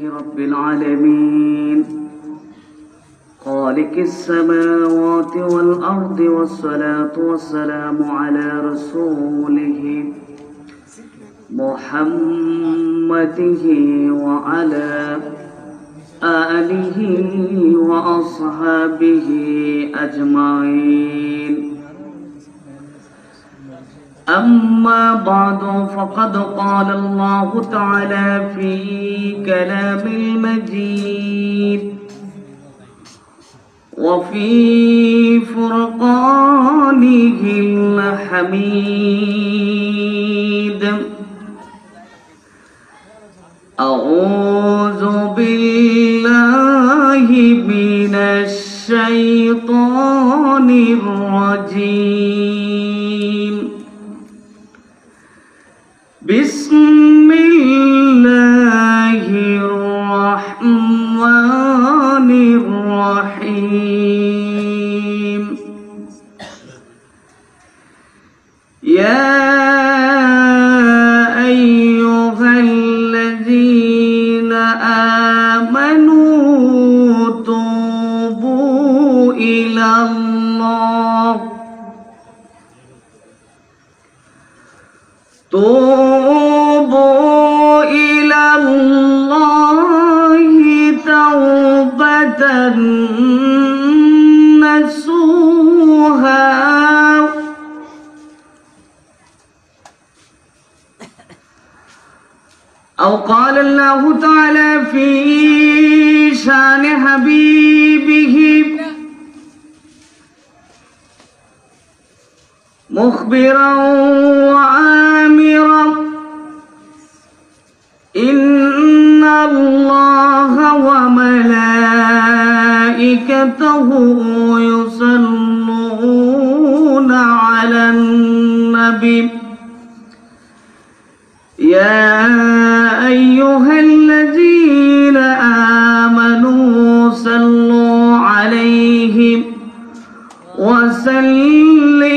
رب العالمين خالق السماوات والأرض، والصلاة والسلام على رسوله محمده وعلى آله وأصحابه أجمعين. أما بعد، فقد قال الله تعالى في كلام المجيد وفي فرقانه الحميد: أعوذ بالله من الشيطان الرجيم. بسم الله الرحمن الرحيم. يا أيها الذين آمنوا توبوا إلى الله توبة نصوحا. أو قال الله تعالى في شان حبيبه مخبرا وآمرا: إن الله وملائكته يصلون على النبي يا أيها الذين آمنوا صلوا عليه وسلموا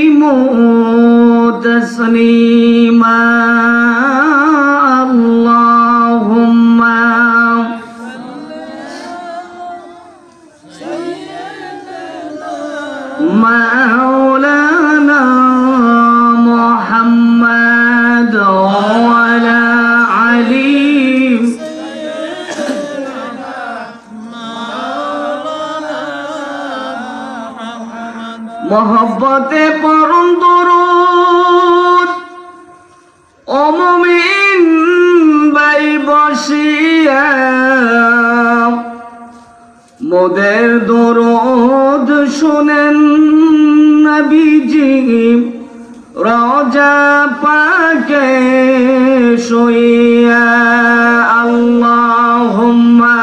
تسليما. اللهم مولانا محمد وعلى علي محبت পরম দরুদ ও মুমিন ভাই বসিয়া মোদের দরুদ শুনেন নবীজি রওজা পাকে শুইয়া। আল্লাহুম্মা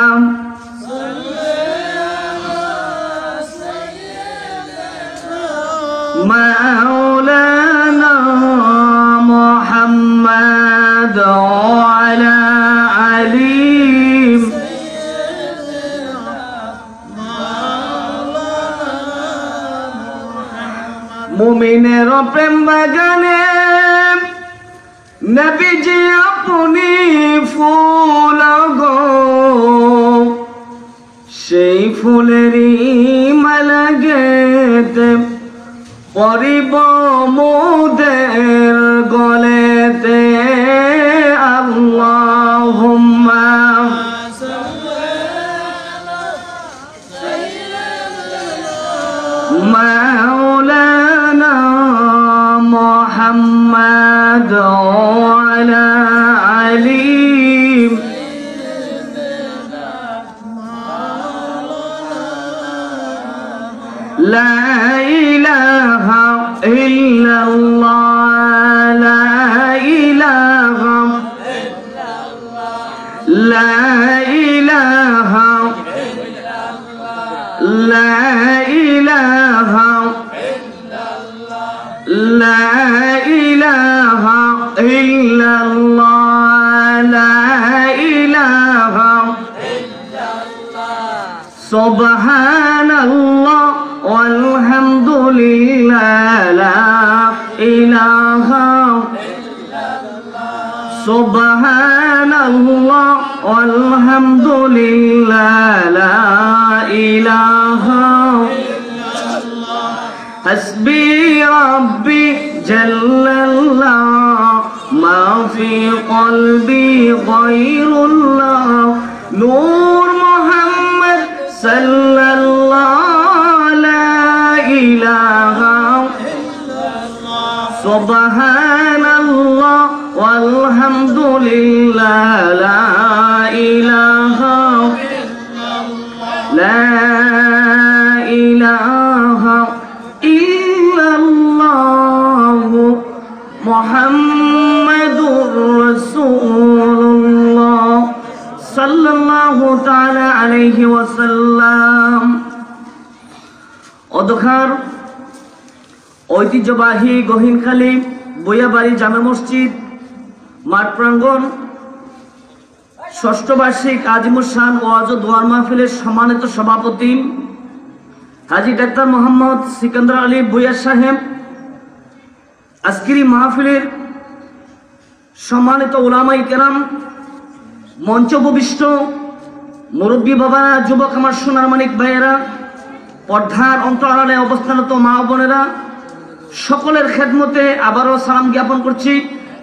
مولانا محمد وعلى علي মুমিনের প্রেম বাগানে নবীজি আপনি ফুল গো, সেই ফুলেরই মালা গেতে পরিব মোদের গলেতে। আল্লাহুম্মা مولانا محمد وعلى علي لا إله إلا الله لا إله إلا الله لا إله إلا الله لا إله إلا الله لا إله إلا الله لا إله إلا الله سبحان الله والحمد لله لا إله إلا الله سبحان الله والحمد لله لا إله حسبي ربي جل الله ما في قلبي غير الله نور محمد صلى الله لا إله سبحان الله والحمد لله لا إله لا إله إلا الله محمد رسول الله صلى الله تعالى عليه وسلم অদখার ঐতিহ্যবাহী গহীনখালী বইয়াবাড়ি জামে মসজিদ মাঠ প্রাঙ্গণ ষষ্ঠ বার্ষিক আজিমুস শান ওয়াজ ও দোয়ার মাহফিলের সম্মানিত সভাপতি হাজী ডাক্তার মোহাম্মদ সিকান্দার আলী ভূঁইয়া সাহেব, আজকের মাহফিলের সম্মানিত উলামায়ে কেরাম, মঞ্চ উপবিষ্ট মুরব্বী বাবা, যুবক আমার সোনার মানিক ভাইয়েরা, পর্দার অন্তরালে অবস্থানত মা বোনেরা, সকলের খেদমতে আবারও সালাম জ্ঞাপন করছি।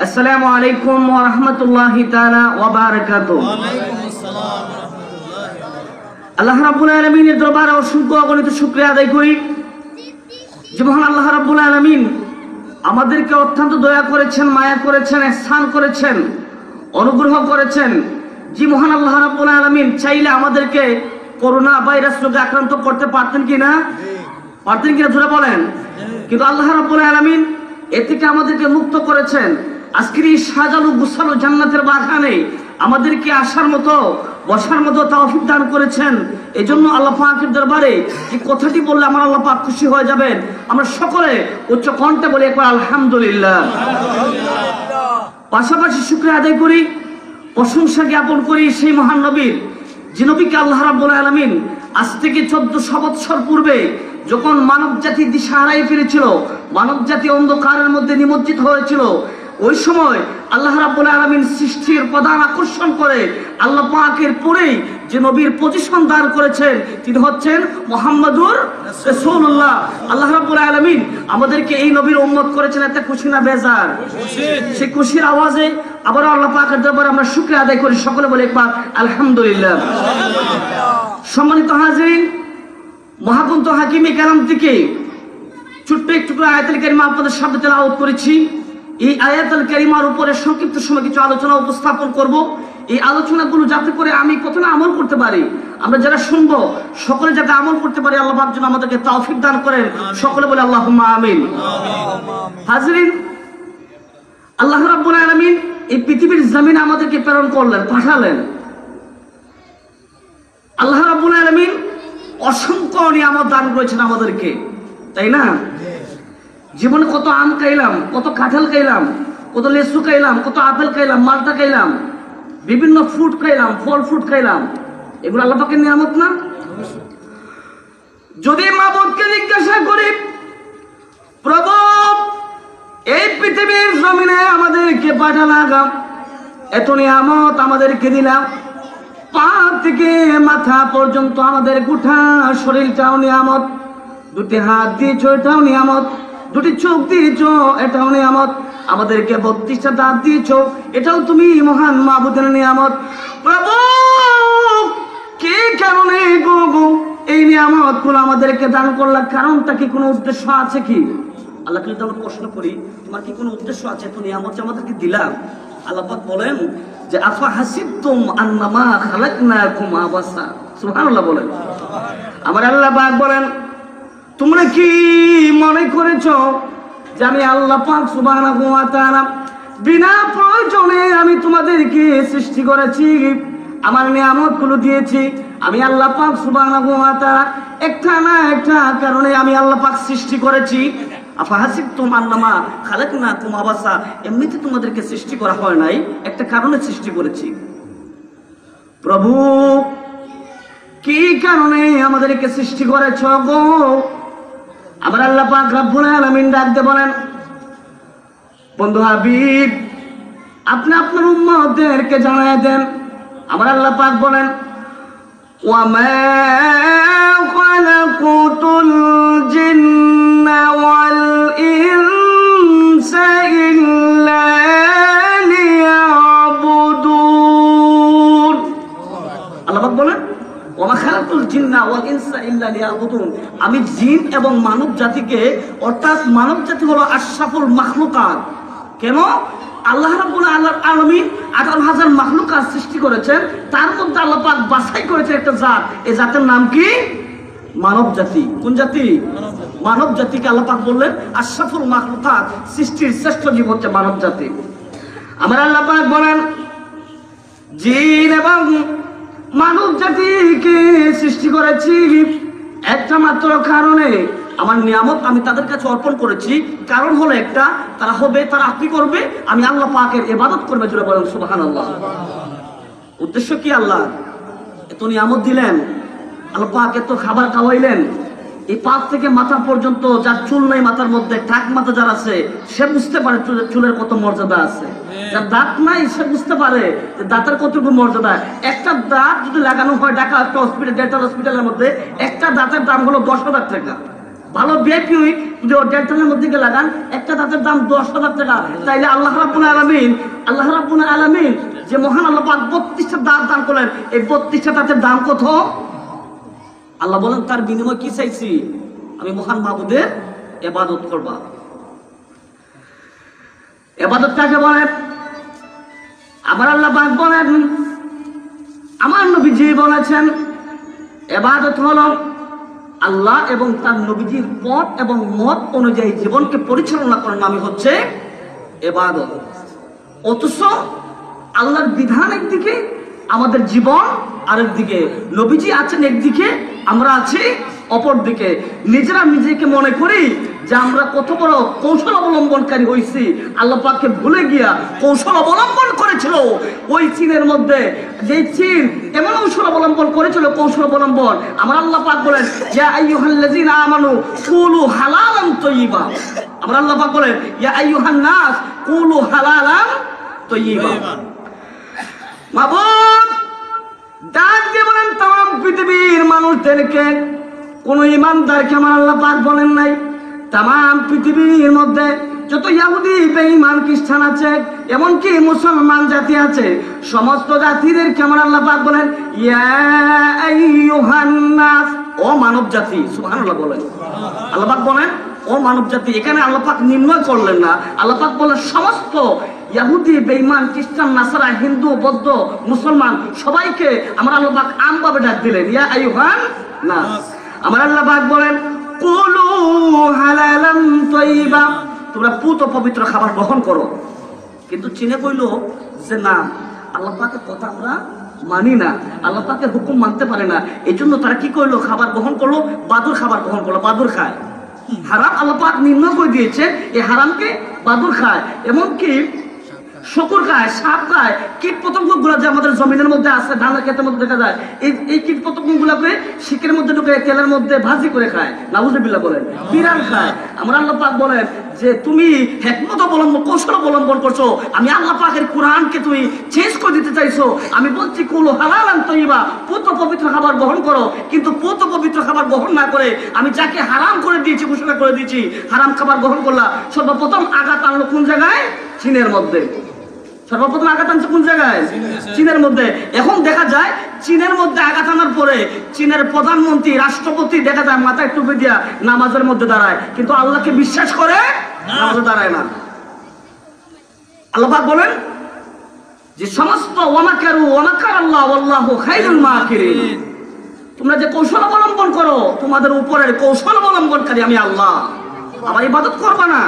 আসসালামু আলাইকুম ওয়া রাহমাতুল্লাহি তাআলা ওয়া বারাকাতুহু। আল্লাহ রাব্বুল আলামিনের দরবারে অসংখ্য অগণিত শুকরিয়া আদায় করি যে মহান আল্লাহ রাব্বুল আলামিন আমাদেরকে অত্যন্ত দয়া করেছেন, মায়া করেছেন, ihsan করেছেন, অনুগ্রহ করেছেন। যে মহান আল্লাহ রাব্বুল আলামিন চাইলে আমাদেরকে করোনা ভাইরাস রোগে আক্রান্ত করতে পারতেন কিনা? পারতেন কিনা জোরে বলেন। কিন্তু আল্লাহ রাব্বুল আলামিন এ থেকে আমাদেরকে মুক্ত করেছেন। আজকের এই সাজানো গুছানো জান্নাতের বাগানে আমাদেরকে আসার মতো, বসার মতো তৌফিক দান করেছেন। এজন্য আল্লাহ পাকের দরবারে যে কথাটি বললে আমার আল্লাহ পাক খুশি হয়ে যাবেন, আমরা সকলে উচ্চ কণ্ঠে বলি একবার আলহামদুলিল্লাহ। পাশাপাশি শুকরিয়া আদায় করি, প্রশংসা জ্ঞাপন করি সেই মহান নবীর, যে নবীকে আল্লাহ রাব্বুল আলামিন আজ থেকে 1400 বৎসর পূর্বে যখন মানব জাতি দিশা হারিয়ে ফেলেছিল, মানব জাতি অন্ধকারের মধ্যে নিমজ্জিত হয়েছিল, ওই সময় আল্লাহ রাব্বুল আলামিন সৃষ্টির প্রধান আকর্ষণ করে আল্লাহ পাকের পরেই যে নবীর পজিশন দান করেছেন তিনি হচ্ছেন মুহাম্মাদুর রাসূলুল্লাহ। আল্লাহ রাব্বুল আলামিন আমাদেরকে এই নবীর উম্মত করেছেন, এত খুশি না বেজার? সেই খুশির আওয়াজে আবার আল্লাহ পাকের দরবারে আমরা শুকরিয়া আদায় করি, সকলে বলে একবার আলহামদুলিল্লাহ। সম্মানিত হাজিরিন, মহাগ্রন্থ হাকিমে কালাম থেকে ছোট্ট একটু আয়াতুল কারিমা আপনাদের সামনে তেলাওয়াত করেছি। এই আয়াতুল কারিমার উপরে সংক্ষিপ্ত সময় কিছু আলোচনা উপস্থাপন করব। এই আলোচনাগুলো যাতে করে আমি প্রথমে আমল করতে পারি, আমরা যারা শুনবো সকলে যাতে আমল করতে পারি, আল্লাহ পাক যেন আমাদেরকে তৌফিক দান করেন, সকলে বলে আল্লাহুম্মা আমিন। হাজিরিন, আল্লাহ রাব্বুল আলামিন এই পৃথিবীর জমিনে আমাদেরকে প্রেরণ করলেন, পাঠালেন। আল্লাহ রাব্বুল আলামিন অসংখ্য নিয়ামত দান করেছেন আমাদেরকে, তাই না? জীবনে কত আম খাইলাম, কত কাঁঠাল খাইলাম, কত লেসু খাইলাম, কত আপেল খাইলাম, মালটা খাইলাম, বিভিন্ন ফ্রুট খাইলাম, ফল ফ্রুট খাইলাম, এগুলো আল্লাহ পাকের নিয়ামত না? যদি মাবুদকে জিজ্ঞাসা করি, প্রভু এই পৃথিবীর জমিনে আমাদেরকে পাঠালাম, এত নিয়ামত আমাদেরকে দিলাম, পা থেকে মাথা পর্যন্ত আমাদের গোটা শরীরটাও নিয়ামত, দুটি হাত দিয়েছ এটাও নিয়ামত, দুটি চোখ দিয়েছ এটাও নিয়ামত, আমাদেরকে 32টা দাঁত দিয়েছ এটাও তুমি মহান মাবুদের নিয়ামত। প্রভু কি কারণে গো এই নিয়ামত গুলো আমাদেরকে দান করলাম? কারণটা কি, কোনো উদ্দেশ্য আছে কি? আল্লাহকে যদি আমরা প্রশ্ন করি তোমার কি কোনো উদ্দেশ্য আছে এত নিয়ামত যে আমাদেরকে দিলাম? আল্লাহ পাক বলেন যে আফা হাসিবতুম আন্নামা খালাকনাকুম আবাসা, সুবহানাল্লাহ বলেন। আমার আল্লাহ পাক বলেন তোমরা কি মনে করেছো যে আমি আল্লাহ পাক সুবহানাহু ওয়া তাআলা বিনা প্রয়োজনে আমি তোমাদেরকে সৃষ্টি করেছি, আমার নিয়ামতগুলো দিয়েছি? আমি আল্লাহ পাক সুবহানাহু ওয়া তাআলা একটা না একটা কারণে আমি আল্লাহ পাক সৃষ্টি করেছি। আফা হাসিবতুম আন্নামা খালাকনাকুম আবাসা, এমনিতে তোমাদেরকে সৃষ্টি করা হয় নাই, একটা কারণে সৃষ্টি করেছি। প্রভু কি কারণে আমাদেরকে সৃষ্টি করেছ গো? আবার আল্লাহ পাক রব্বুল আলামিন ডাকতে বলেন, বন্ধু হাবিব আপনি আপনার উম্মতদেরকে জানায় দেন আমার আল্লাহ পাক বলেন ওয়ামা খালাকুতুল জিন্না ওয়াল ইনসা ইল্লা লিয়াবুদুন। আল্লাহ পাক বলেন ওয়ামা খালাকুল জিন্না ওয়াল ইনসা ইল্লা লিয়াবুদুন, আমি জিন এবং মানব জাতিকে, অর্থাৎ মানব জাতি হলো আশরাফুল মাখলুকাত। কেন? আল্লাহ রাব্বুল আলামিন 18,000 মাখলুকাত সৃষ্টি করেছেন, তার মধ্যে আল্লাহ পাক বাছাই করেছেন একটা জাত, এই জাতের নাম কি? মানব জাতি। কোন জাতি? মানব জাতিকে আল্লাহ পাক বললেন আশরাফুল মাখলুকাত, সৃষ্টির শ্রেষ্ঠ জীব হচ্ছে মানব জাতি। আমার আল্লাহ পাক বলেন জিন এবং মানব জাতিকে সৃষ্টি করেছি একটা মাত্র কারণে, আমার নিয়ামত আমি তাদের কাছে অর্পণ করেছি। কারণ হলো একটা, তারা হবে, তারা আপনি করবে, আমি আল্লাহ পাকের ইবাদত করবে। জোরে বলেন সুবহানাল্লাহ। উদ্দেশ্য কি? আল্লাহ এত নিয়ামত দিলেন, আল্লাহ পাক এত খাবার খাওয়াইলেন, এই পা থেকে মাথা পর্যন্ত যার চুল নাই মাথার মধ্যে, টাক মাথা যার আছে সে বুঝতে পারে চুলের কত মর্যাদা আছে। যার দাঁত নাই সে বুঝতে পারে যে দাঁতের কতটুকু মর্যাদা। একটা দাঁত যদি লাগানো হয় ঢাকা একটা হসপিটাল, ডেন্টাল হসপিটালের মধ্যে একটা দাঁতের দাম হলো 10,000 টাকা। ভালো বিআইপি যদি ডেন্টালের মধ্যে গিয়ে লাগান, একটা দাঁতের দাম 10,000 টাকা। তাইলে আল্লাহ রাব্বুল আলামিন যে মহান আল্লাহ পাক 32টা দাঁত দান করলেন, এই 32টা দাঁতের দাম কত? আল্লাহ বলেন তার বিনিময় কি চাইছি? আমি মহান মাবুদের ইবাদত করবা। ইবাদত কাকে বলে? আমার আল্লাহ পাক বলেন, আমার নবীজি বলেছেন ইবাদত হলো আল্লাহ এবং তার নবীজির পথ এবং মত অনুযায়ী জীবনকে পরিচালনা করার নামই হচ্ছে ইবাদত। অথচ আল্লাহর বিধান একদিকে, আমাদের জীবন আরেক দিকে। নবীজি আছেন একদিকে, আমরা আছি অপর দিকে। নিজেরা নিজেকে মনে করি যে আমরা কত বড় কৌশল অবলম্বনকারী হয়েছি, আল্লাহ পাককে ভুলে গিয়া কৌশল অবলম্বন করেছিল ওই চীনের মধ্যে। যে চীন এমন কৌশল অবলম্বন করেছিল, কৌশল অবলম্বন, আমার আল্লাহ পাক বলেন ইয়া আইয়ুহাল্লাযীনা আমানু কুলু হালালান তাইয়্যিবা। আমার আল্লাহ পাক বলেন ইয়া আইয়ুহান নাস কুলু হালালান তাইয়্যিবা। মাবুদ ডাক দিয়ে বলেন তাম পৃথিবীর মানুষদেরকে, কোন ইমানদারকে আমার আল্লাহ পাক বলেন নাই। তাম পৃথিবীর মধ্যে যত ইহুদি বেঈমান খ্রিস্টান আছে, এমনকি মুসলমান জাতি আছে, সমস্ত জাতিদেরকে আমার আল্লাহ পাক বলেন ইয়া আইয়ুহান নাস, ও মানব জাতি। সুবহানাল্লাহ বলেন। আল্লাহ পাক বলেন ও মানব জাতি। এখানে আল্লাহ পাক নির্ণয় করলেন না, আল্লাহ পাক বলেন সমস্ত ইহুদি বেঈমান খ্রিস্টান নাসারা হিন্দু বৌদ্ধ মুসলমান সবাইকে আমার আল্লাহ পাক আমভাবে ডাক দিলেন ইয়া আইয়ুহান নাস। আমার আল্লাহ পাক বলেন কুলু হালালান তাইয়্যিবা, তোমরা পুত পবিত্র খাবার গ্রহণ করো। কিন্তু চীনে কইল যে না, আল্লাহ পাকের কথা আমরা মানি না, আল্লাহ পাকের হুকুম মানতে পারে না। এই জন্য তারা কি করলো? খাবার গ্রহণ করলো, বাদুর খাবার গ্রহণ করলো, বাদুর খায়। হারাম আল্লাহ পাক নির্ণয় করে দিয়েছে, এই হারামকে বাদুর খায়, এমনকি শকুর খায়, সাপ খায়, কীট পতঙ্গ গুলা যে আমাদের জমিনের মধ্যে আছে, ধানের ক্ষেতের মধ্যে দেখা যায়, এই কীট পতঙ্গ গুলাকে শিকের মধ্যে ঢুকে তেলের মধ্যে ভাজি করে খায়। নাউজুবিল্লাহ বলেন। বিড়াল খায়। আমরা আল্লাহ পাক বলেন যে তুমি হিকমত অবলম্বন, কৌশল অবলম্বন করছো, আমি আল্লাহ পাকের কোরআনকে তুমি চেঞ্জ করে দিতে চাইছো। আমি বলছি কুলু হালালান তাইয়্যিবা, পুত পবিত্র খাবার গ্রহণ করো। কিন্তু পুত পবিত্র খাবার গ্রহণ না করে আমি যাকে হারাম করে দিয়েছি, ঘোষণা করে দিয়েছি, হারাম খাবার গ্রহণ করলা। সর্বপ্রথম আঘাত আনলো কোন জায়গায়? চীনের মধ্যে। সর্বপ্রথম আঘাত আনছে কোন জায়গায়? চীনের মধ্যে। এখন দেখা যায় চীনের মধ্যে আঘাত আনার পরে চীনের প্রধানমন্ত্রী, রাষ্ট্রপতি দেখা যায় মাথায় টুপি দিয়া নামাজের মধ্যে দাঁড়ায়, কিন্তু আল্লাহকে বিশ্বাস করে নামাজে দাঁড়ায় না। আল্লাহ পাক বলেন যে সমস্ত ওয়ামাকারু ওয়ামাকার আল্লাহ ওয়াল্লাহু খায়রুল মাকিরিন, তোমরা যে কৌশল অবলম্বন করো, তোমাদের উপরের কৌশল অবলম্বনকারী আমি আল্লাহ। আবার ইবাদত করবা না।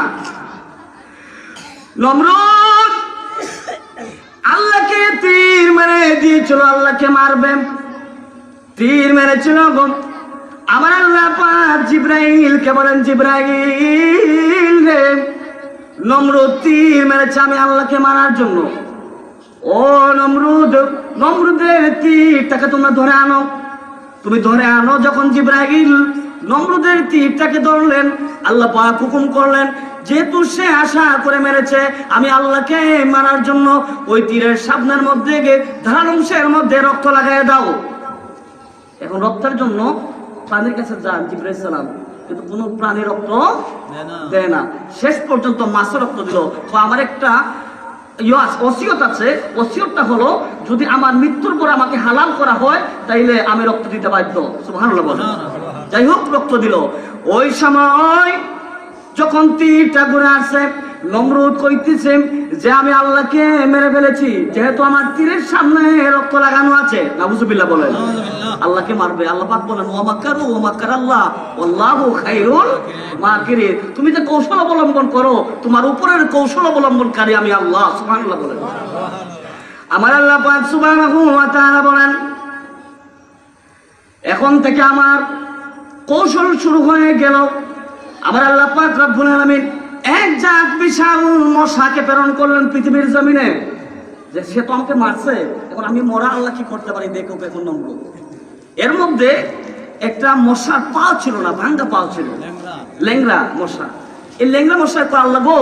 নমরুদ আল্লাহকে তীর মেরে দিয়েছিল, আল্লাহকে মারবে, তীর মেরেছিল গো। আমার আল্লাহ পাক জিবরাইলকে বলেন জিবরাইল রে, নমরুদ তীর মেরেছে আমি আল্লাহকে মারার জন্য। ও নমরুদ, নমরুদের তীরটাকে তোমরা ধরে আনো। তুমি ধরে আনো। যখন জিবরাইল নমরুদের তীরটাকে ধরলেন, আল্লাহ পাক হুকুম করলেন যেহেতু সে আশা করে মেরেছে, আমি আল্লাহকে মারার জন্য ওই তীরের সামনের মধ্যে ধারাল অংশের মধ্যে রক্ত লাগাই দাও। এখন রক্তের জন্য প্রাণীর কাছে যান জিবরাইল সালাম, কিন্তু কোনো প্রাণী রক্ত দেয় না। শেষ পর্যন্ত মাছের রক্ত দিল। তো আমার একটা ওসিয়ত আছে, ওসিয়তটা হলো যদি আমার মৃত্যুর পর আমাকে হালাল করা হয় তাইলে আমি রক্ত দিতে বাধ্য। সুবহানাল্লাহ বলেন। যাই হোক, রক্ত দিল। ওই সময় যখন তীরটা ঘুরে আসছে, নমরুদ কইতেছে যে আমি আল্লাহকে মেরে ফেলেছি, যেহেতু আমার তীরের সামনে রক্ত লাগানো আছে। নাউজুবিল্লাহ বলেন। আল্লাহকে মারবে। আল্লাহ পাক বলেন ওয়া মাকারু ওয়া মাকারাল্লাহ ওয়াল্লাহু খায়রুল মাকিরিন। তুমি যে কৌশল অবলম্বন করো, তোমার উপরের কৌশল অবলম্বনকারী আমি আল্লাহ। সুবহানাল্লাহ বলেন। আমার আল্লাহ পাক সুবহানাহু ওয়া তাআলা বলেন এখন থেকে আমার কৌশল শুরু হয়ে গেল। আমার আল্লাহ পাক রব্বুল আলামিন এক জাত বিশাল মশাকে প্রেরণ করলেন পৃথিবীর জমিনে, যে সে তো আমাকে মারছে, এখন আমি মরা আল্লাহ কি করতে পারি দেখো। এখন নম্বর এর মধ্যে একটা মশার পা ছিল না, ভাঙ্গা পা ছিল, লেংরা মশা। এই লেংরা মশা তো আল্লাহ গো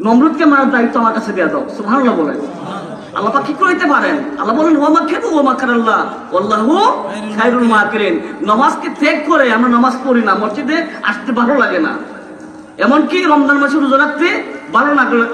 নমরুদকে মারার দায়িত্ব আমার কাছে দেওয়া দাও। সুবহানাল্লাহ বলেন। আল্লাহ পাক কি করতে পারেন? আল্লাহ বলেন ওয়া মাকারু ওয়া মাকারাল্লাহ ওয়াল্লাহু খায়রুল মাকিরিন। নামাজকে ত্যাগ করে আমরা নামাজ পড়ি না, মসজিদে আসতে ভালো লাগে না, এমনকি রমজান মাসে রোজা রাখতে ভালো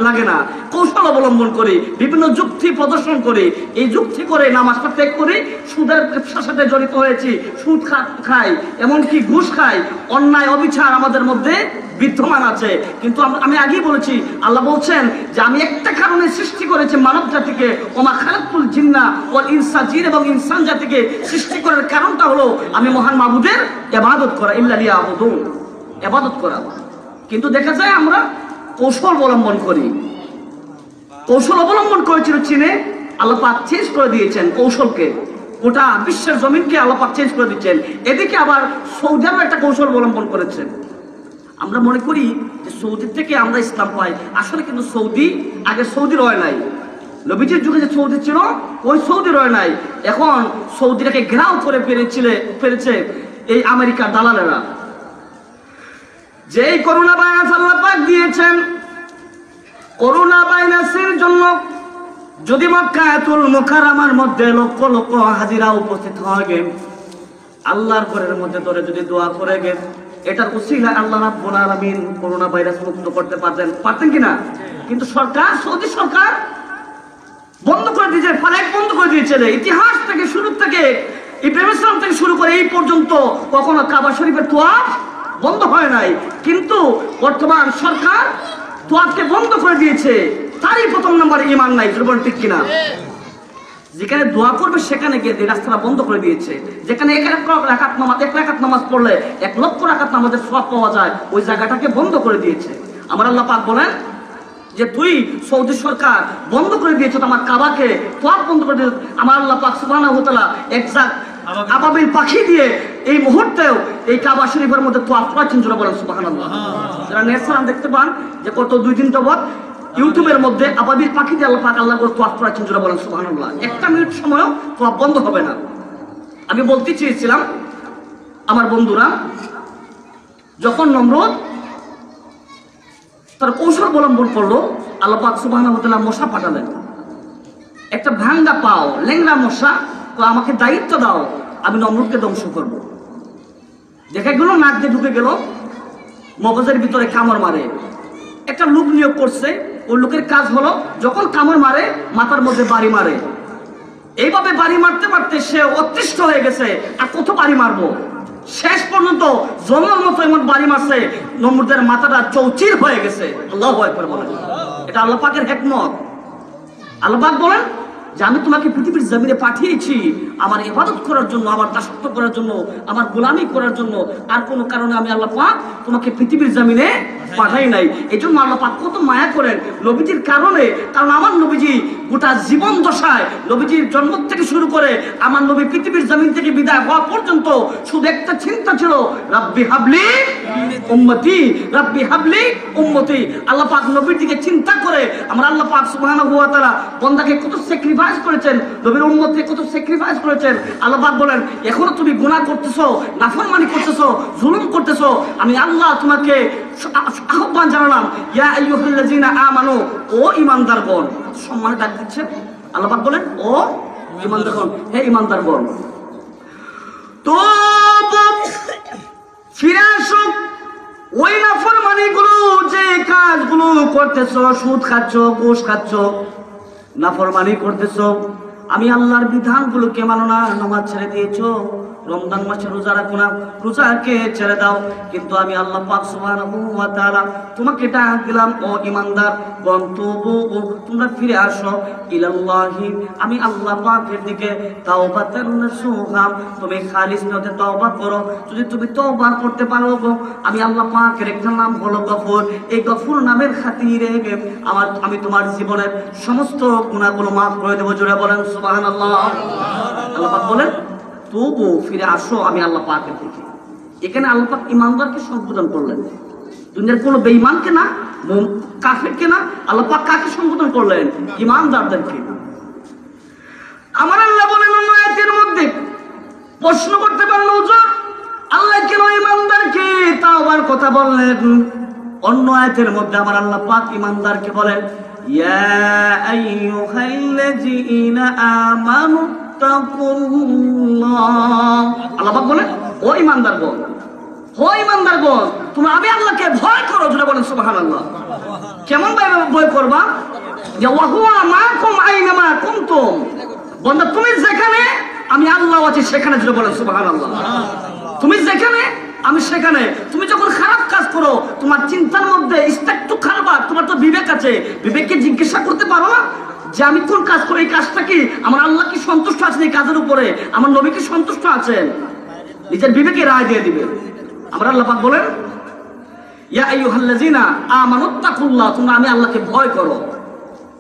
লাগে না। কৌশল অবলম্বন করি, বিভিন্ন যুক্তি প্রদর্শন করি, এই যুক্তি করে নামাজটা ত্যাগ করি, সুদের সাথে জড়িত হয়েছি, সুদ খাই, এমনকি ঘুষ খাই, অন্যায় অবিচার আমাদের মধ্যে বিদ্যমান আছে। কিন্তু আমি আগেই বলেছি, আল্লাহ বলছেন যে আমি একটা কারণে সৃষ্টি করেছি মানব জাতিকে, ওমা খালাকুল জিন্না ওয়াল ইনসা, জিন এবং ইনসান জাতিকে সৃষ্টি করার কারণটা হলো আমি মহান মাবুদের ইবাদত করা, ইল্লা লিয়াবুদুন, ইবাদত করা। কিন্তু দেখা যায় আমরা কৌশল অবলম্বন করি। কৌশল অবলম্বন করেছিল চীনে, আল্লাহ পাক চেঞ্জ করে দিয়েছেন কৌশলকে, গোটা বিশ্বের জমিনকে আল্লাহ পাক চেঞ্জ করে দিচ্ছেন। এদিকে আবার সৌদি আরব একটা কৌশল অবলম্বন করেছেন। আমরা মনে করি যে সৌদির থেকে আমরা ইসলাম পাই, আসলে কিন্তু সৌদি আগে সৌদি রয় নাই। নবীজির যুগে যে সৌদি ছিল ওই সৌদি রয় নাই। এখন সৌদিটাকে ঘেরাও করে পেরেছে এই আমেরিকার দালালেরা। যেই করোনা ভাইরাস আল্লাহ পাক দিয়েছেন, করোনা ভাইরাসের জন্য যদি মক্কাতুল মুকাররমার মধ্যে লক্ষ লক্ষ হাজিরা উপস্থিত হয়ে গেল, আল্লাহর ঘরের মধ্যে ধরে যদি দোয়া করে গেল, এটার উসিলায় আল্লাহ রাব্বুল আলামিন করোনা ভাইরাস মুক্ত করতে পারতেন কিনা? কিন্তু সরকার, সৌদি সরকার বন্ধ করে দিয়েছে, ফ্লাইট বন্ধ করে দিয়েছে। ইতিহাস থেকে শুরু থেকে ইব্রাহিম ইসলাম থেকে শুরু করে এই পর্যন্ত কখনো কাবা শরীফের তোয়াফ বন্ধ হয় নাই। কিন্তু বর্তমান সরকার তোয়াফকে বন্ধ করে দিয়েছে, তারই প্রথম নম্বরে ঈমান নাই। ঠিক কিনা? যেখানে দোয়া করবে সেখানে গিয়ে রাস্তাটা বন্ধ করে দিয়েছে। যেখানে এক রাকাত নামাজ পড়লে 1 লক্ষ রাকাত নামাজের সওয়াব পাওয়া যায়, ওই জায়গাটাকে বন্ধ করে দিয়েছে। আমার আল্লাহ পাক বলেন যে তুই সৌদি সরকার বন্ধ করে দিয়েছ আমার কাবাকে, তোয়াফ বন্ধ করে দিয়েছ। আমার আল্লাহ পাক সুবহানাহু ওয়া তাআলা একজাক আবাবিল পাখি দিয়ে এই মুহূর্তেও এই কাবা শরীফের মধ্যে তোয়াফ করেছেন। জোরে বলেন সুবহানাল্লাহ। যারা নেসারাম দেখতে পান যে কত 2 দিন যাবত ইউটিউবের মধ্যে আবাবিল পাখি দিয়ে আল্লাহ পাক তোয়াফ করেছেন। জোরে বলেন সুবহানাল্লাহ। 1 মিনিট সময়ও তোয়াফ বন্ধ হবে না। আমি বলতে চেয়েছিলাম আমার বন্ধুরা, যখন নমরুদ তার কৌশল অবলম্বন করলো, আল্লাহ পাক সুবহানাহু ওয়া তাআলা মশা পাঠালেন, একটা ভাঙ্গা পাও লেংরা মশা। তো আমাকে দায়িত্ব দাও, আমি নমরুদকে ধ্বংস করব। দেখা গেল নাক দিয়ে ঢুকে গেল, মগজের ভিতরে কামড় মারে। একটা লোক নিয়োগ করছে, ওই লোকের কাজ হলো যখন কামড় মারে মাথার মধ্যে বাড়ি মারে। এইভাবে বাড়ি মারতে মারতে সে অতিষ্ঠ হয়ে গেছে, আর কত বাড়ি মারবো। শেষ পর্যন্ত জমের মতো এমন বাড়ি মারছে, নমরুদের মাথাটা চৌচির হয়ে গেছে। আল্লাহু আকবার বলেন। এটা আল্লাহ পাকের হিকমত। আল্লাহ পাক বলেন যে আমি তোমাকে পৃথিবীর জমিনে পাঠিয়েছি আমার ইবাদত করার জন্য, আমার দাসত্ব করার জন্য, আমার গোলামি করার জন্য। আর কোনো কারণে আমি আল্লাহ পাক তোমাকে পৃথিবীর জমিনে পাঠাই নাই। এই জন্য আল্লাহ পাক কত মায়া করেন নবীজির কারণে। কারণ আমার নবীজি গোটা জীবন দশায়, নবীজির জন্ম থেকে শুরু করে আমার নবী পৃথিবীর জমিন থেকে বিদায় হওয়া পর্যন্ত শুধু একটা চিন্তা ছিল, রাব্বি হাবলি উম্মতি, রাব্বি হাবলি উম্মতি। আল্লাহ পাক নবীর দিকে চিন্তা করে আমার আল্লাহ পাক সুবহানাহু ওয়া তাআলা বান্দাকে কত স্যাক্রিফাইস করেছেন, নবীর উম্মতকে কত স্যাক্রিফাইস করেছেন। আল্লাহ পাক বলেন এখনো তুমি গুনাহ করতেছো, নাফরমানি করতেছো, জুলুম করতেছো, আমি আল্লাহ তোমাকে আহ্বান জানালাম, ইয়া আইয়ুহাল্লাযীনা আমানু, ও ঈমানদারগণ। সম্মানে ডাক দিচ্ছেন আল্লাহ পাক বলেন, ও ঈমানদারগণ, হে ঈমানদারগণ, তো ফিরে আসো ওই নাফরমানিগুলো, যে কাজগুলো করতেছো, সুদ খাচ্ছ, ঘুষ খাচ্ছ, নাফরমানি করতেছো, আমি আল্লাহর বিধানগুলোকে মানো না, নামাজ ছেড়ে দিয়েছো, রমজান মাসে রোজা রাখো না, রোজাকে ছেড়ে দাও, কিন্তু আমি আল্লাহ পাক সুবহানাহু ওয়া তাআলা তোমাকে ডাক দিলাম, ও ঈমানদার গণ, তোমরা ফিরে আসো ইলাল্লাহি, আমি আল্লাহ পাকের দিকে, তাওবাতান নাসুহা, তুমি খালিস নিয়তে তওবা করো। যদি তুমি তওবা করতে পারো, আমি আল্লাহ পাকের একটা নাম হলো গফুর, এই গফুর নামের খাতিরে আমি তোমার জীবনের সমস্ত গুনাহগুলো মাফ করে দেবো। জোরে বলেন সুবহানাল্লাহ। আল্লাহ পাক বলেন, তবু ফিরে আসো আমি আল্লাহ পাকের দিকে। এখানে আল্লাহ পাক ঈমানদারকে সম্বোধন করলেন, দুনিয়ার কোনো বেঈমানকে না, কাফেরকে না, আল্লাহ পাক কাকে সম্বোধন করলেন? ঈমানদারদেরকে। আমার আল্লাহ বলেন অন্য আয়াতের মধ্যে, প্রশ্ন করতে পারলো হুজুর আল্লাহ কেন ঈমানদারকে তাওবার কথা বললেন? অন্য আয়াতের মধ্যে আমার আল্লাহ পাক ঈমানদারকে বলেন, ইয়া আইয়ুহাল্লাযীনা আমানু আল্লাহ পাক বলেন, ও ঈমানদারগণ, ও ঈমানদারগণ, তোমরা আমি আল্লাহকে ভয় করো। জোরে বলেন সুবহানাল্লাহ। কেমন ভাবে ভয় করবা? যে ওয়াহুয়া মাকুম আইনামা কুনতুম, বান্দা তুমি যেখানে আমি আল্লাহ আছি সেখানে। জোরে বলেন সুবহানাল্লাহ। তুমি যেখানে আমি সেখানে। তুমি যখন খারাপ কাজ করো, তোমার চিন্তার মধ্যে ইস্তাকতু খারাপ, তোমার তো বিবেক আছে, বিবেককে জিজ্ঞাসা করতে পারো না যে আমি কোন কাজ করি, এই কাজটা কি আমার আল্লাহ কি সন্তুষ্ট আছেন এই কাজের উপরে, আমার নবী কি সন্তুষ্ট আছেন? নিজের বিবেকে রায় দিয়ে দিবে। আমরা আল্লাহ পাক বলেন, ইয়া আইয়ুহাল্লাযীনা আমানুত্তাকুল্লাহ, তোমরা আমি আল্লাহকে ভয় করো।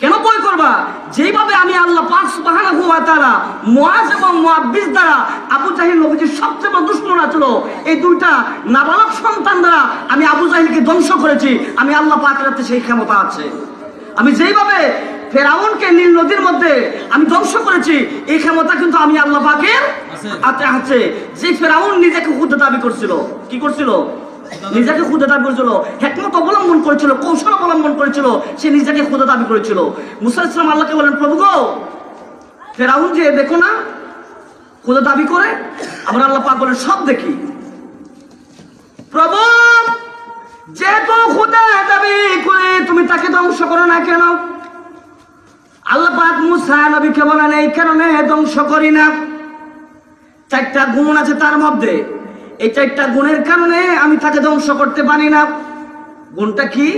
কেন ভয় করবা? যেভাবে আমি আল্লাহ পাক সুবহানাহু ওয়া তাআলা মুআজ এবং মুআব্বিস দ্বারা আবু জাহিল নবীজির সবচেয়ে বড় দুশমন ছিল, এই দুইটা নাবালক সন্তান দ্বারা আমি আবু জাহিলকে ধ্বংস করেছি, আমি আল্লাহ পাকের হাতে সেই ক্ষমতা আছে। আমি যেইভাবে ফেরাউনকে নীল নদীর মধ্যে আমি ধ্বংস করেছি, এই ক্ষমতা কিন্তু আমি আল্লাহ পাকের হাতে আছে। যে ফেরাউন নিজেকে খুদে দাবি করছিল, কি করছিল? নিজেকে খুদে দাবি করেছিল, হিকমত অবলম্বন করেছিল, কৌশল অবলম্বন করেছিল, সে নিজেকে খুদে দাবি করেছিল। মুসা আলাইহিস সালাম আল্লাহকে বলেন, প্রভু গো, ফেরাউন যে দেখো না খুদে দাবি করে। আমরা আল্লাহ পাক বলেন, সব দেখি প্রভু, যেহেতু খুদে দাবি করে তুমি তাকে ধ্বংস করো না কেন? আল্লাহ পাক মুসা নবীকে বলেন, এই কারণে ধ্বংস করি না, চারটা গুণ আছে তার মধ্যে, এই চারটা গুণের কারণে আমি তাকে ধ্বংস করতে পারি না। গুণটা কি?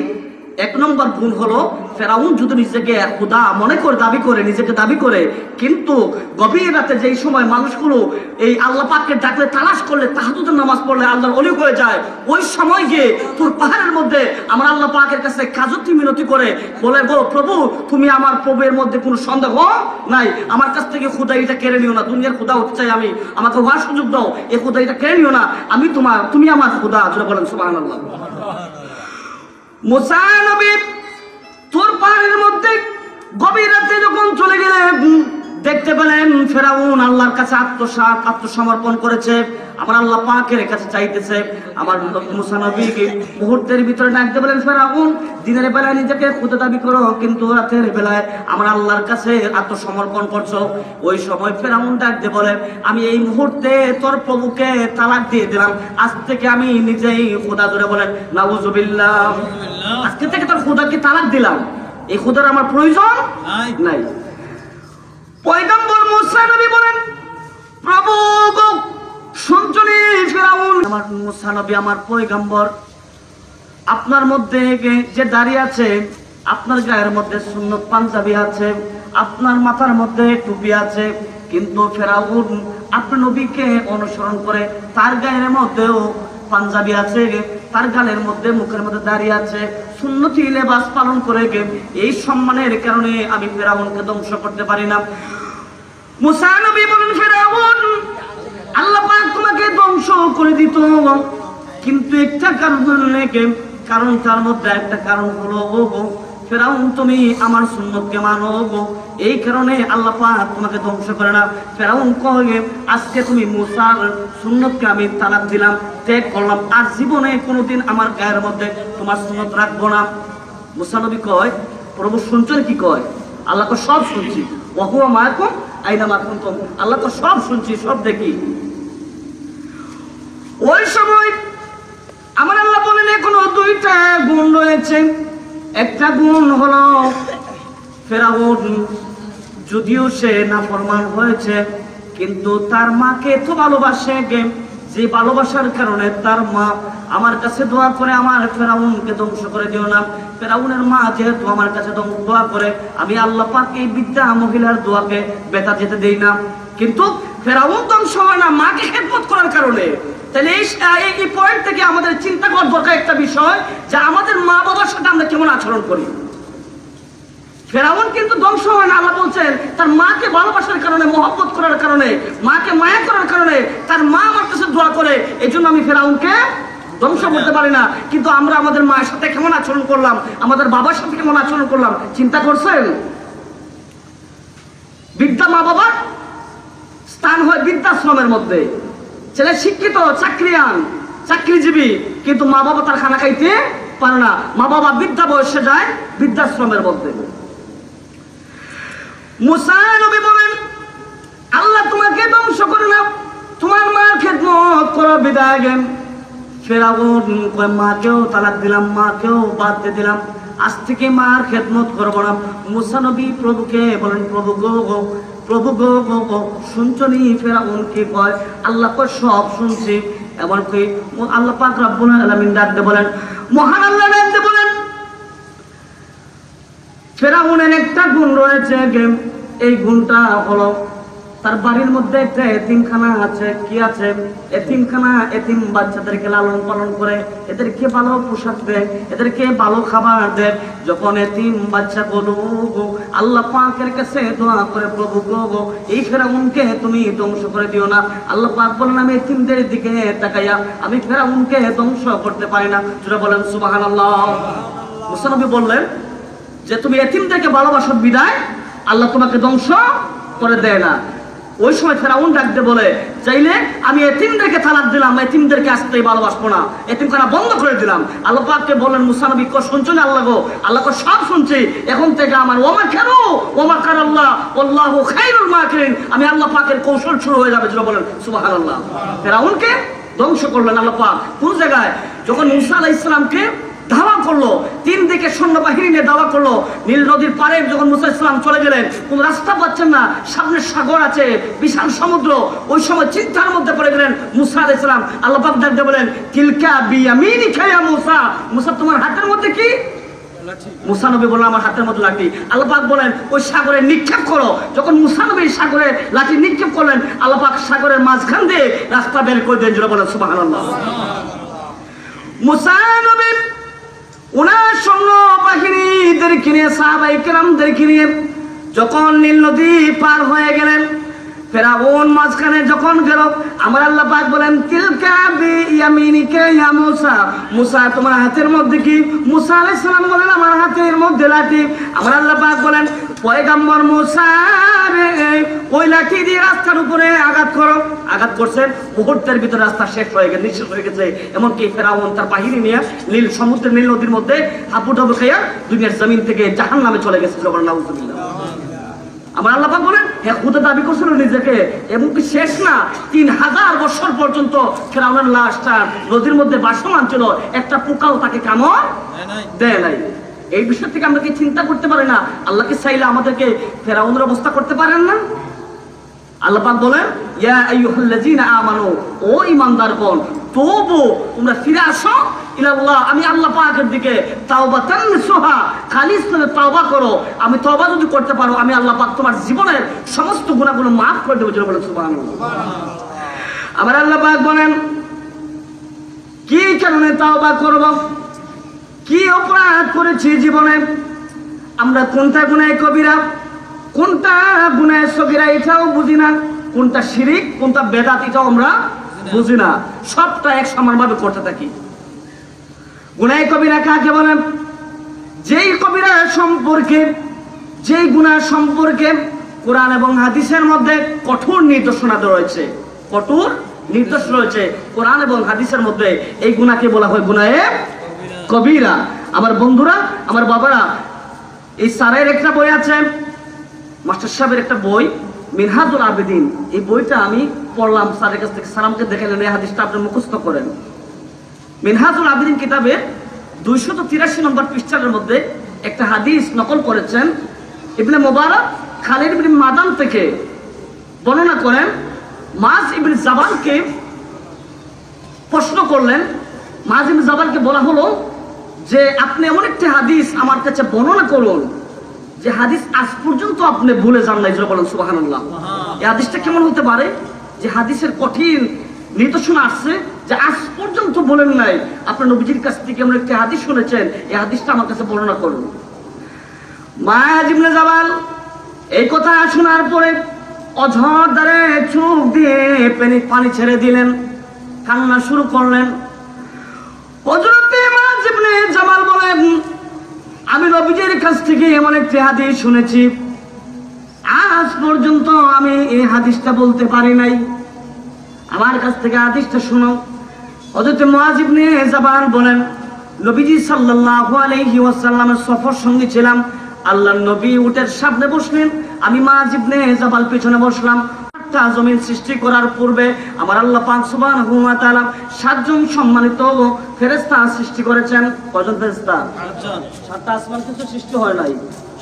এক নম্বর গুণ হলো, ফেরাউন যদি নিজেকে খোদা মনে করে দাবি করে, নিজেকে দাবি করে, কিন্তু গভীর রাতে যেই সময় মানুষগুলো এই আল্লাহ পাককে ডাকলে, তালাশ করলে, তাহাজ্জুদের নামাজ পড়লে আল্লাহর ওলি হয়ে যায়, ওই সময় গিয়ে তোর পাহাড়ের মধ্যে আমার আল্লাহ পাকের কাছে কাজতি মিনতি করে বলে, গো প্রভু, তুমি আমার প্রভুর মধ্যে কোনো সন্দেহ নাই, আমার কাছ থেকে খুদাইটা কেড়ে নিও না, দুনিয়ার খুদা হতে চাই আমি, আমাকে হওয়ার সুযোগ দাও, এই খুদাইটা কেড়ে নিও না, আমি তুমি আমার খুদা। জোরে বলেন সুবহানাল্লাহ। মুসা নবী তোর পাহাড়ের মধ্যে গভীর রাতে যখন চলে গেলেন, দেখতে পেলেন ফেরাউন আল্লাহর কাছে আত্মসমর্পণ করেছে, আমার আল্লাহ পাকের কাছে চাইতেছে। আমার মুসা নবীকে মুহূর্তের ভিতরে ডাকতে বলেন, ফেরাউন দিনের বেলায় নিজেকে খুদা দাবি করো, কিন্তু রাতের বেলায় আমার আল্লাহর কাছে আত্মসমর্পণ করছো। ওই সময় ফেরাউন ডাকতে বলে, আমি এই মুহূর্তে তোর প্রভুকে তালাক দিয়ে দিলাম, আজ থেকে আমি নিজেই খুদা। ধরে বলেন নাউযুবিল্লাহ। আজকে থেকে তোর খুদাকে তালাক দিলাম, এই খুদার আমার প্রয়োজন নাই। পয়গম্বর মুসা নবী বলেন, প্রভু শুনছনি ফিরাউন, আমার মুসা নবী আমার পয়গম্বর, আপনার মধ্যে যে দাঁড়িয়ে আছে, আপনার গায়ের মধ্যে সুন্নত পাঞ্জাবি আছে, আপনার মাথার মধ্যে টুপি আছে, কিন্তু ফিরাউন আপনার নবীকে অনুসরণ করে তার গায়ের মধ্যেও পাঞ্জাবি আছে, তার গালের মধ্যে মুখের মধ্যে দাঁড়িয়ে আছে, সুন্নতি লেবাস পালন করে এই সম্মানের কারণে আমি ফিরাউনকে ধ্বংস করতে পারি না। মুসা নবী বলেন, ফিরাউন আল্লাহ পাক তোমাকে ধ্বংস করে দিত, কিন্তু একটা কারণ, কারণ তার মধ্যে একটা কারণ হলো ফেরাউন তুমি আমার সুন্নতকে মানো গো, এই কারণে আল্লাহ পাক তোমাকে ধ্বংস করে না। ফেরাউন কহে আজকে তুমি মুসার সুন্নতকে আমি তালাক দিলাম, ত্যাগ করলাম, আর জীবনে কোনোদিন আমার গায়ের মধ্যে তোমার সুন্নত রাখবো না। মুসা নবী কয় প্রভু শুনছেন কি কয়? আল্লাহ তো সব শুনছি, ওয়াহুয়া মায়াকুম আইনা মা কুনতুম, আল্লাহ তো সব শুনছি, সব দেখি। ওই সময় আমার আল্লাহ বলেন এখনো দুইটা গুণ রয়েছে। একটা গুণ হলো ফেরাউন যদিও সে নাফরমান হয়েছে, কিন্তু তার মাকে তো ভালোবাসে, যে ভালোবাসার কারণে তার মা আমার কাছে দোয়া করে আমার ফেরাউনকে ধ্বংস করে দিও না। ফেরাউনের মা যেহেতু আমার কাছে দোয়া করে, আমি আল্লাহ পাক এই বৃদ্ধা মহিলার দোয়াকে বেতা যেতে দেই না। কিন্তু ফেরাউন ধ্বংস হয় না মাকে খেদমত করার কারণে। তাহলে এই পয়েন্ট থেকে আমাদের চিন্তা করার দরকার একটা বিষয়, যে আমাদের মা বাবার সাথে আমরা কেমন আচরণ করি। ফেরাউন কিন্তু ধ্বংস হয় না, আল্লাহ বলছেন তার মাকে ভালোবাসার কারণে, মহব্বত করার কারণে, মাকে মায়া করার কারণে তার মা আমার কাছে দোয়া করে, এই জন্য আমি ফেরাউনকে ধ্বংস করতে পারি না। কিন্তু আমরা আমাদের মায়ের সাথে কেমন আচরণ করলাম, আমাদের বাবার সাথে কেমন আচরণ করলাম চিন্তা করছেন? বৃদ্ধা মা বাবার স্থান হয় বৃদ্ধাশ্রমের মধ্যে। ছেলে শিক্ষিত, চাকরিয়ান, চাকরিজীবী, কিন্তু মা বাবা তার খানা খাইতে পারে না। মা বাবা বৃদ্ধা বয়সে যায় বৃদ্ধাশ্রমের মধ্যে। মুসা নবী বলেন আল্লাহ তোমাকে ধ্বংস করে না, তোমার মার খেদমত করো বিদায় গেম। ফেরাউন কয় মাকেও তালাক দিলাম, মাকেও বাদ দিয়ে দিলাম, আজ থেকে মার খেদমত করবো না। মুসা নবী প্রভুকে বলেন প্রভু গো গো, প্রভু গো গো গো, শুনছনি ফেরাউন কি কয়? আল্লাহ কয় সব শুনছি। এমনকি আল্লাহ পাক রব্বুল আলামিন ডাকতে বলেন, মহান আল্লাহ ডাকতে বলেন ফেরাউনের একটা গুণ রয়েছে, এই গুণটা হলো তার বাড়ির মধ্যে একটা এতিমখানা আছে। কি আছে? এতিমখানা। এতিম বাচ্চাদেরকে লালন পালন করে, এদেরকে ভালো পোশাক দেয়, এদেরকে ভালো খাবার দেয়। যখন এতিম বাচ্চা গুলো আল্লাহ পাকের কাছে দোয়া করে প্রভু গো এই ফেরাউনকে তুমি ধ্বংস করে দিও না। আল্লাহ পাক বলেন আমি এতিমদের দিকে তাকাইয়া আমি ফেরাউনকে ধ্বংস করতে পারি না। যারা বলেন সুবহানাল্লাহ। মুসা নবী বললেন যে তুমি এতিমদেরকে ভালোবাসো বিদায় আল্লাহ তোমাকে ধ্বংস করে দেয় না। ওই সময় ফেরাউন ডাকতে বলে চাইলে আমি এতিমদেরকে তালাক দিলাম, এতিমদেরকে আসতেই ভালোবাসবো না, এতিমখানা বন্ধ করে দিলাম। আল্লাহ পাককে বললেন মুসা নবী শুনছো না? আল্লাহ গো, আল্লাহ কো সব শুনছি, এখন থেকে আমার ওমা কেন ওমা কার আল্লাহ আল্লাহু খায়রুল মাকিরিন, আমি আল্লাহ পাকের কৌশল শুরু হয়ে যাবে। যারা বলেন সুবহানাল্লাহ। ফেরাউনকে ধ্বংস করলেন আল্লাহ পাক কোন জায়গায়? যখন মুসা আলাইহিস সালামকে ধাওয়া করলো, 3 দিকে সৈন্যবাহিনী নিয়ে ধাওয়া করলো। নীল নদীর পারে যখন মুসা ইসলাম চলে গেলেন, কোন রাস্তা পাচ্ছেন না, সামনে সাগর আছে, বিশাল সমুদ্র। ওই সময় চিন্তার মধ্যে পড়ে গেলেন মুসা আলাইহিস সালাম। আল্লাহ পাক ডাকতে বলেন তিলকা বিয়ামিনিকা ইয়া মুসা, মুসা তোমার হাতের মধ্যে কি? মুসা নবী বললেন আমার হাতের মধ্যে লাঠি। আল্লাহ পাক বলেন ওই সাগরে নিক্ষেপ করো। যখন মুসা নবী সাগরে লাঠি নিক্ষেপ করলেন, আল্লাহ পাক সাগরের মাঝখান দিয়ে রাস্তা বের করে দেন। যারা বলেন সুবহানাল্লাহ। মুসা নবী উনার সৈন্য বাহিনীদেরকে নিয়ে, সাহাবায়ে কেরামদেরকে নিয়ে যখন নীল নদী পার হয়ে গেলেন, ফেরাউন মাঝখানে যখন গেল, আমার আল্লাহ পাক বলেন তিলকা বিয়ামিনিকা ইয়া মুসা, মুসা তোমার হাতের মধ্যে কি? মুসা আলাইহিস সালাম বলেন আমার হাতের মধ্যে লাঠি। আমার আল্লাহ পাক বলেন পয়গম্বর মুসা ওই লাঠি দিয়ে রাস্তার উপরে আঘাত করো। আঘাত করছেন, মুহূর্তের ভিতরে রাস্তা শেষ হয়ে গেছে, নিঃশেষ হয়ে গেছে। এমনকি ফেরাউন তার বাহিনী নিয়ে নীল সমুদ্রের নীল নদীর মধ্যে হাবুডাবু খাইয়া দুনিয়ার জমিন থেকে জাহান্নামে চলে গেছে। নাউযুবিল্লাহ। আমার আল্লাহ পাক বলেন হ্যাঁ খুদা দাবি করছিল নিজেকে, এমনকি শেষ না 3000 বছর পর্যন্ত ফেরাউনের লাশটা নদীর মধ্যে ভাসমান ছিল, একটা পোকাও তাকে কামড় দেয় নাই। এই বিষয় থেকে আমরা কি চিন্তা করতে পারি না? আল্লাহকে চাইলে আমাদেরকে ফেরাউনের অবস্থা করতে পারেন না? আল্লাহ পাক বলেন ইয়া আইয়ুহাল্লাযীনা আমানু, ও ঈমানদারগণ, তুবু তোমরা ফিরে আসো ইলাল্লাহ, আমি আল্লাহ পাকের দিকে, তাওবাতান নাসুহা, খালিসভাবে তওবা করো। আমি তওবা যদি করতে পারো, আমি আল্লাহ পাক তোমার জীবনের সমস্ত গুনাহগুলো maaf করে দেব। যারা বলেন সুবহানাল্লাহ। আমার আল্লাহ পাক বলেন কি কারণে তওবা করব? কি অপরাধ করেছি জীবনে? আমরা কোনটা গুনাহ কবিরা, কোনটা গুনাহ সগীরা এটাও বুঝি না, কোনটা শিরিক, কোনটা বেদাত এটাও আমরা বুঝি না, সবটা এক সমানভাবে করতে থাকি। গুনাহ কবিরা কাকে বলেন? যেই কবিরা সম্পর্কে, যেই গুনাহ সম্পর্কে কোরআন এবং হাদিসের মধ্যে কঠোর নির্দেশনা রয়েছে, কঠোর নির্দেশ রয়েছে কোরআন এবং হাদিসের মধ্যে, এই গুনাহকে বলা হয় গুনাহে কবিরা। আমার বন্ধুরা, আমার বাবারা, এই স্যারের একটা বই আছে, মাস্টার সাহেবের একটা বই মিনহাজুল আবেদিন, এই বইটা আমি পড়লাম স্যারের কাছ থেকে, স্যার আমাকে দেখালেন এই হাদিসটা আপনি মুখস্থ করেন। মিনহাজুল আবেদিন কিতাবে 283 নম্বর পৃষ্ঠার মধ্যে একটা হাদিস নকল করেছেন। ইবনে মুবারক খালিদ ইবনে মাদান থেকে বর্ণনা করেন, মাজ ইবনে জাবালকে প্রশ্ন করলেন, মাজ ইবনে জাবালকে বলা হলো যে আপনি এমন একটি হাদিস আমার কাছে বর্ণনা করুন যে হাদিস আজ পর্যন্ত আপনি ভুলে যান নাই, বলেন সুবহানাল্লাহ। এই হাদিসটা কেমন হতে পারে যে হাদিসের কঠিন নির্দেশনা আসছে যে আজ পর্যন্ত বলেন নাই, আপনার নবীজির কাছ থেকে এমন একটি হাদিস শুনেছেন, এই হাদিসটা আমার কাছে বর্ণনা করুন। মাজ ইবনে জাবাল এই কথা শোনার পরে অঝর দ্বারে চোখ দিয়ে পানি ছেড়ে দিলেন, কান্না শুরু করলেন। হযরত মাজ ইবনে জাবাল বলেন, আমি নবীজির কাছ থেকে এমন একটি হাদিস শুনেছি, আজ পর্যন্ত আমি এই হাদিসটা বলতে পারি নাই, আমার কাছ থেকে হাদিসটা শোনো। হযরত মুআজ ইবনে জাবাল বলেন, নবীজি সাল্লাল্লাহু আলাইহি ওয়াসাল্লামের সফর সঙ্গী ছিলাম, আল্লাহর নবী উটের সামনে বসলেন, আমি মুআজ ইবনে জাবাল পিছনে বসলাম। জমিন সৃষ্টি করার পূর্বে আমার আল্লাহ পাক সুবহানাহু ওয়া তাআলা 7 জন সম্মানিত ফেরেশতা সৃষ্টি করেছেন। কয়জন ফেরেশতা? 7টা আসমান কিন্তু সৃষ্টি হয় নাই,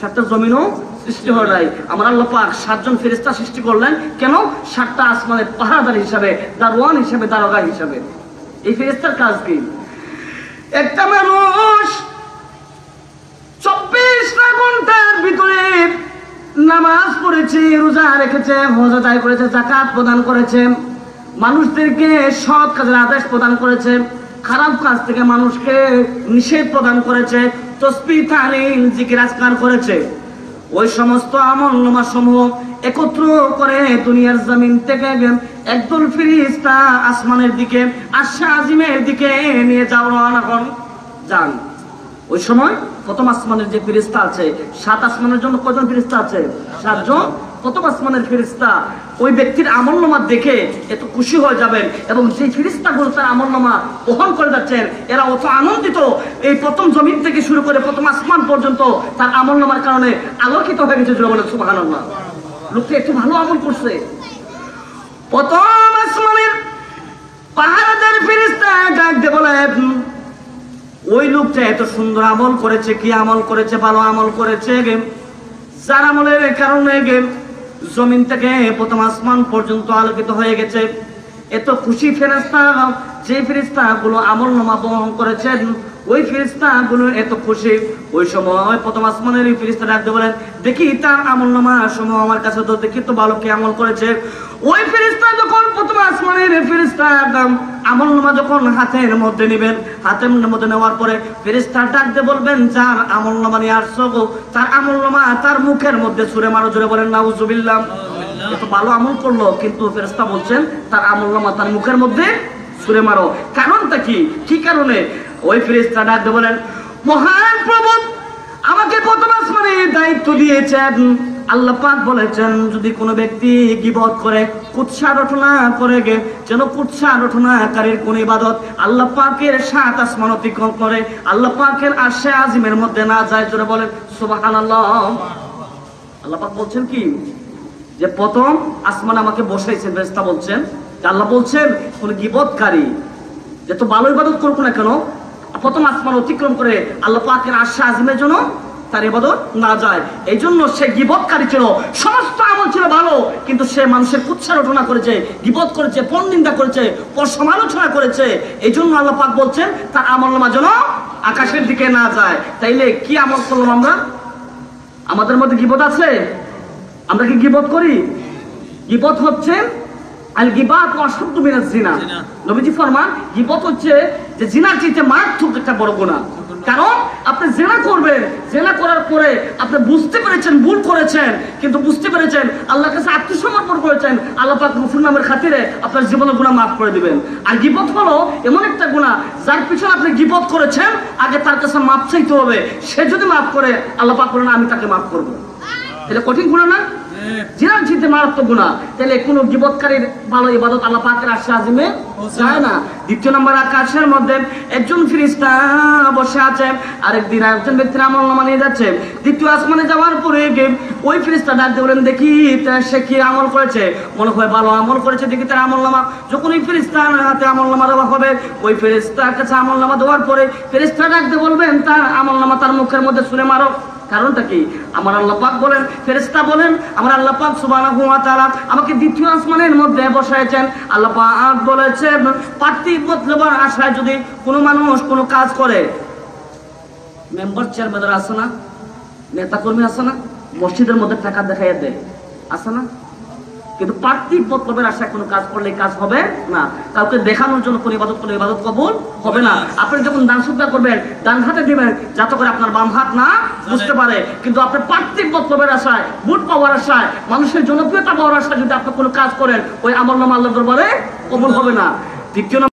7টা জমিনও সৃষ্টি হয় নাই। আমার আল্লাহ পাক 7 জন ফেরেশতা সৃষ্টি করলেন কেন? 7টা আসমানের পাহারাদার হিসাবে, দারওয়ান হিসাবে, দারোগা হিসাবে। এই ফেরেশতার কাজ কি? একটা মানুষ 24 ঘন্টার ভিতরে নামাজ পড়েছে, রোজা রেখেছে, হজ আদায় করেছে, যাকাত প্রদান করেছে, মানুষদেরকে সৎ কাজের আদেশ প্রদান করেছে, খারাপ কাজ থেকে মানুষকে নিষেধ প্রদান করেছে, তাসবিহ তাহলিল জিকির আজকার করেছে, ওই সমস্ত আমল নামা সমূহ একত্র করে দুনিয়ার জমিন থেকে একদল ফেরেশতা আসমানের দিকে, আরশে আজিমের দিকে নিয়ে রওনা যান। ওই সময় প্রথম আসমানের যে ফেরেশতা আছে, 7 আসমানের জন্য কয়জন ফেরেশতা আছে? 7 জন। প্রথম আসমানের ফেরেশতা ওই ব্যক্তির আমলনামা দেখে এত খুশি হয়ে যাবেন, এবং যে ফেরেশতাগুলো তার আমলনামা বহন করে যাচ্ছেন এরা অত আনন্দিত, এই প্রথম জমিন থেকে শুরু করে প্রথম আসমান পর্যন্ত তার আমলনামার কারণে আলোকিত হয়ে গেছে। বলেন সুবহানাল্লাহ। লোকটা একটু ভালো আমল করছে। প্রথম আসমানের পাহারাদার ফেরেশতা ডাক দিয়ে বলে, ওই লোকটা এত সুন্দর আমল করেছে, কি আমল করেছে? ভালো আমল করেছে, যার আমলের কারণে জমিন থেকে প্রথম আসমান পর্যন্ত আলোকিত হয়ে গেছে। এত খুশি ফেরেশতা, যে ফেরেশতা গুলো আমলনামা বহন করেছেন ওই ফেরেশতা গুলো এত খুশি। ওই সময় প্রথম আসমানের ফেরেশতা ডাকতে বলেন, দেখি তার আমলনামা সমূহ আমার কাছে তো, দেখি তো ভালো কি আমল করেছে। ওই ফেরেশতা যখন প্রথম আসমানের ফেরেশতা আমলনামা যখন হাতের মধ্যে নেবেন, হাতের মধ্যে নেওয়ার পরে ফেরেশতা ডাকতে বলবেন, যার আমলনামা নিয়ে আসছো গো, তার আমলনামা তার মুখের মধ্যে ছুঁড়ে মারো। জোরে বলেন নাউজুবিল্লাহ। এত ভালো আমল করলো, কিন্তু ফেরেশতা বলছেন তার আমলনামা তার মুখের মধ্যে ছুঁড়ে মারো। কারণটা কি? কি কারণে? ওই ফেরেশতা ডাকতে বলেন, মহান প্রভু আমাকে প্রথম আসমানে দায়িত্ব দিয়েছেন, আল্লাহ পাক বলেছেন যদি কোনো ব্যক্তি গীবত করে, কুৎসা রটনা করে, যেন কুৎসা রটনাকারীর কোন ইবাদত আল্লাহ পাকের 7 আসমান অতিক্রম করে আল্লাহ পাকের আরশে আজিমের মধ্যে না যায়। জোরে বলেন সুবহানাল্লাহ। আল্লাহ পাক বলছেন কি? যে প্রথম আসমান আমাকে বসাইছেন। ফেরেশতা বলছেন, আল্লাহ বলছেন কোন গীবতকারী যত ভালো ইবাদত করুক না কেন, প্রথম আসমান অতিক্রম করে আল্লাহ পাকের আরশে আজিমের জন্য তার ইবাদত না যায়। এই জন্য সে গীবতকারী ছিল, সমস্ত আমল ছিল ভালো, কিন্তু সে মানুষের কুৎসা রটনা করেছে, গীবত করেছে, পরনিন্দা করেছে, সমালোচনা করেছে। এই জন্য আল্লাহ পাক বলছেন তার আমলনামা যেন আকাশের দিকে না যায়। তাইলে কি আমল করলাম আমরা? আমাদের মধ্যে গীবত আছে? আমরা কি গীবত করি? গীবত হচ্ছে আল গীবাত ওয়াশাদ্দু মিনাজ জিনা। নবীজি ফরমান গীবত হচ্ছে যে জিনার চাইতে মারাত্মক একটা বড় গুনাহ। কারণ আপনি জেনা করবেন, জেনা করার পরে আপনি বুঝতে পেরেছেন ভুল করেছেন, কিন্তু বুঝতে পেরেছেন আল্লাহর কাছে আত্মসমর্পণ করেছেন, আল্লাহ পাক গফুর নামের খাতিরে আপনার জীবনের গুনাহ মাফ করে দিবেন। আর গীবত হলো এমন একটা গুনাহ যার পিছনে আপনি গীবত করেছেন, আগে তার কাছে মাফ চাইতে হবে, সে যদি মাফ করে আল্লাহ পাক বলেন আমি তাকে মাফ করব। এটা কঠিন গুনাহ না? জিনার জিতে মারাত্মক গুনাহ। তাহলে কোনো গীবতকারীর ভালো ইবাদত আল্লাহ পাকের আরশে আজিমে যায় না। দ্বিতীয় নম্বর, আকাশের মধ্যে একজন ফেরেশতা বসে আছে, আরেকদিন একজন ব্যক্তির আমলনামা নিয়ে যাচ্ছে। দ্বিতীয় আসমানে যাওয়ার পরে ওই ফেরেশতা ডাক দিয়ে বলেন দেখি সে কি আমল করেছে, মনে হয় ভালো আমল করেছে, দেখি তার আমলনামা। যখন ওই ফেরেশতার হাতে আমলনামা দেওয়া হবে, ওই ফেরেশতার কাছে আমলনামা দেওয়ার পরে ফেরেশতা ডাক দিয়ে বলবেন তার আমলনামা তার মুখের মধ্যে ছুঁড়ে মারো। কারণটা কি? আমার আল্লাহ পাক বলেন, ফেরেশতা বলেন, আমার আল্লাহ পাক সুবহানাহু ওয়া তাআলা আমাকে দ্বিতীয় আসমানের মধ্যে বসাইছেন। আল্লাহ পাক বলেছেন পার্থিব মতলবার আশায় যদি কোনো মানুষ কোনো কাজ করে, মেম্বার চেয়ারম্যান আছে না, নেতা কর্মী আছে না, মসজিদের মধ্যে টাকা দেখাইয়া দেয় আছে না, কিন্তু পার্থিব মতলবের আশায় কোনো কাজ করলে কাজ হবে না। কাউকে দেখানোর জন্য কোনো ইবাদত করলে ইবাদত কবুল হবে না। আপনি যখন দান সদকা করবেন ডান হাতে দিবেন যাতে করে আপনার বাম হাত না বুঝতে পারে, কিন্তু আপনি পার্থিব মতলবের আশায়, ভোট পাওয়ার আশায়, মানুষের জনপ্রিয়তা পাওয়ার আশায় যদি আপনি কোনো কাজ করেন, ওই আমলনামা আল্লাহর দরবারে কবুল হবে না। দ্বিতীয়